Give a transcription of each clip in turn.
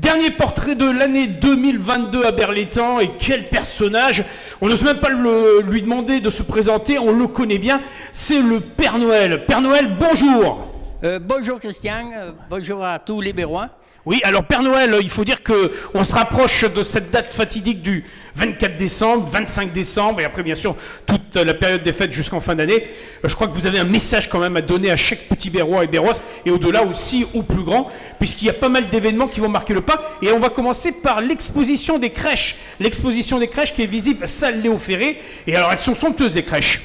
Dernier portrait de l'année 2022 à Berlétan, et quel personnage! On n'ose même pas lui demander de se présenter, on le connaît bien, c'est le Père Noël. Père Noël, bonjour! Bonjour Christian, bonjour à tous les Bérois. Oui, alors Père Noël, il faut dire qu'on se rapproche de cette date fatidique du 24 décembre, 25 décembre, et après bien sûr toute la période des fêtes jusqu'en fin d'année. Je crois que vous avez un message quand même à donner à chaque petit Bérois et Béroise, et au-delà aussi aux plus grands, puisqu'il y a pas mal d'événements qui vont marquer le pas. Et on va commencer par l'exposition des crèches. L'exposition des crèches qui est visible à salle Léo Ferré. Et alors elles sont somptueuses, les crèches.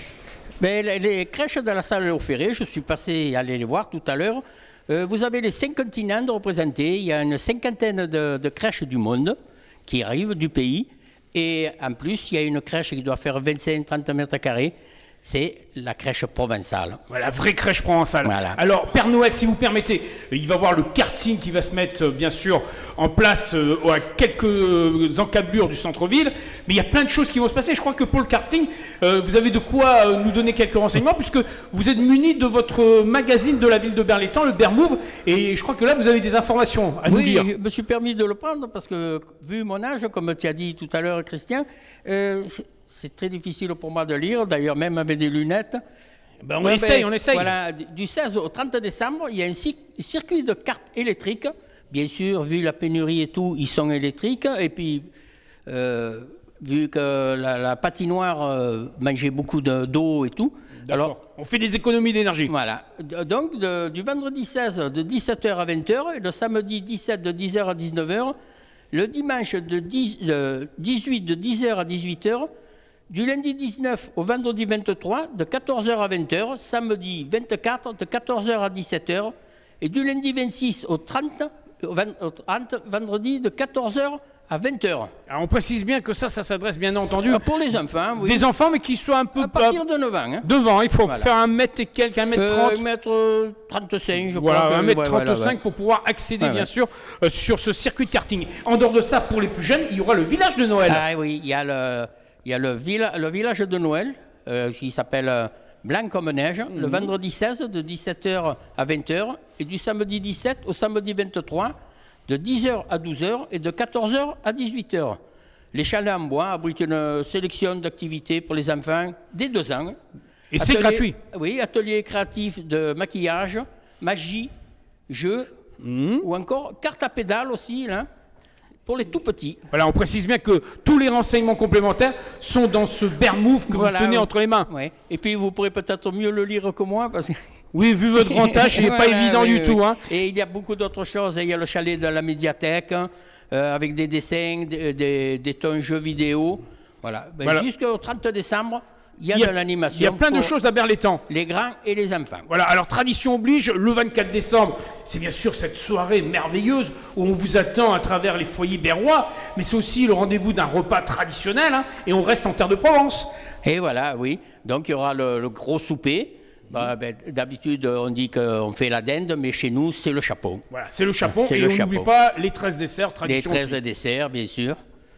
Mais les crèches de la salle Léo Ferré, je suis passé aller les voir tout à l'heure. Vous avez les 5 continents de représentés. Il y a une cinquantaine de crèches du monde qui arrivent du pays. Et en plus, il y a une crèche qui doit faire 25-30 mètres carrés. C'est la crèche provençale. Voilà, la vraie crèche provençale. Voilà. Alors, Père Noël, si vous permettez, il va y avoir le karting qui va se mettre, bien sûr, en place à quelques encablures du centre-ville. Mais il y a plein de choses qui vont se passer. Je crois que pour le karting, vous avez de quoi nous donner quelques renseignements, puisque vous êtes muni de votre magazine de la ville de Berlétan, le Bermove. Et je crois que là, vous avez des informations à nous dire. Oui, je me suis permis de le prendre parce que, vu mon âge, comme tu as dit tout à l'heure, Christian, c'est très difficile pour moi de lire, d'ailleurs même avec des lunettes. Ben on essaye. Voilà, du 16 au 30 décembre, il y a un circuit de cartes électriques. Bien sûr, vu la pénurie et tout, ils sont électriques. Et puis, vu que la patinoire mangeait beaucoup d'eau et tout. Alors, on fait des économies d'énergie. Voilà. Donc, du vendredi 16 de 17h à 20h, et le samedi 17 de 10h à 19h, le dimanche de 18 de 10h à 18h, du lundi 19 au vendredi 23, de 14h à 20h, samedi 24, de 14h à 17h, et du lundi 26 au 30, vendredi, de 14h à 20h. Alors on précise bien que ça s'adresse bien entendu pour les enfants, oui. Des enfants, mais qui soient un peu... À partir de 9 ans. Hein. Devant, il faut faire 1 mètre et quelques, 1 mètre 30. 1 mètre 35, je voilà, crois. 1 mètre 35 pour pouvoir accéder, bien sûr, sur ce circuit de karting. En dehors de ça, pour les plus jeunes, il y aura le village de Noël. Ah oui, il y a le village de Noël, qui s'appelle Blanc comme neige, le vendredi 16 de 17h à 20h, et du samedi 17 au samedi 23, de 10h à 12h et de 14h à 18h. Les chalets en bois abritent une sélection d'activités pour les enfants dès 2 ans. Et c'est gratuit. Oui, ateliers créatifs de maquillage, magie, jeux, ou encore carte à pédales aussi, là, pour les tout petits. Voilà, on précise bien que tous les renseignements complémentaires sont dans ce Bermove que vous tenez entre les mains. Ouais. Et puis vous pourrez peut-être mieux le lire que moi, parce que... Oui, vu votre grand âge, il n'est pas évident du tout. Hein. Et il y a beaucoup d'autres choses. Il y a le chalet de la médiathèque, avec des dessins, des tons jeux vidéo. Voilà. Ben, jusqu'au 30 décembre, il y a de l'animation. Il y a plein de choses à Berlétan. Les grands et les enfants. Voilà, alors tradition oblige, le 24 décembre, c'est bien sûr cette soirée merveilleuse où on vous attend à travers les foyers berrois, mais c'est aussi le rendez-vous d'un repas traditionnel, hein, et on reste en terre de Provence. Et voilà, oui. Donc il y aura le gros souper. D'habitude, on dit qu'on fait la dinde, mais chez nous, c'est le chapon. Voilà, c'est le chapon, et on n'oublie pas les 13 desserts, tradition. Les 13 desserts, bien sûr.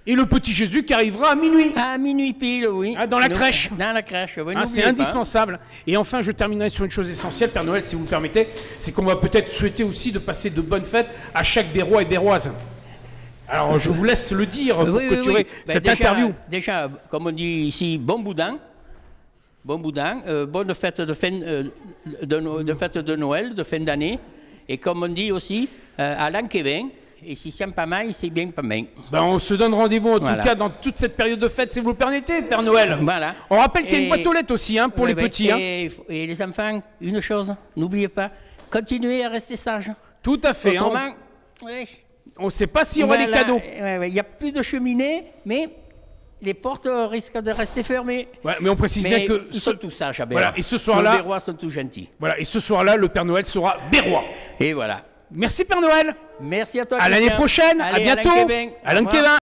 Et le petit Jésus qui arrivera à minuit. À minuit pile, oui. Ah, dans la crèche. Dans la crèche, oui. C'est indispensable. Et enfin, je terminerai sur une chose essentielle, Père Noël, si vous me permettez, c'est qu'on va peut-être souhaiter aussi de passer de bonnes fêtes à chaque Bérois et Béroise. Alors, je vous laisse le dire pour clôturer cette interview. Déjà, comme on dit ici, bon boudin. Bon boudin, bonne fête de fête de Noël, de fin d'année. Et comme on dit aussi, à l'an qui vient, et si c'est pas mal, c'est bien pas mal. Ben on se donne rendez-vous en tout cas dans toute cette période de fête, si vous le permettez, Père Noël. Voilà. On rappelle qu'il y a une boîte aux lettres aussi pour les petits. Et les enfants, une chose, n'oubliez pas, continuez à rester sages. Tout à fait. Autrement, on ne sait pas s'il y aura des cadeaux. Il n'y a plus de cheminée, mais... les portes risquent de rester fermées. Ouais, mais on précise bien que... ils sont tous sages à Bérois. Voilà, et ce soir-là... Les Bérois sont tous gentils. Voilà, et ce soir-là, le Père Noël sera Bérois. Et voilà. Merci Père Noël. Merci à toi, à l'année prochaine. Allez, à bientôt. Alain Kevin. Alain Kevin.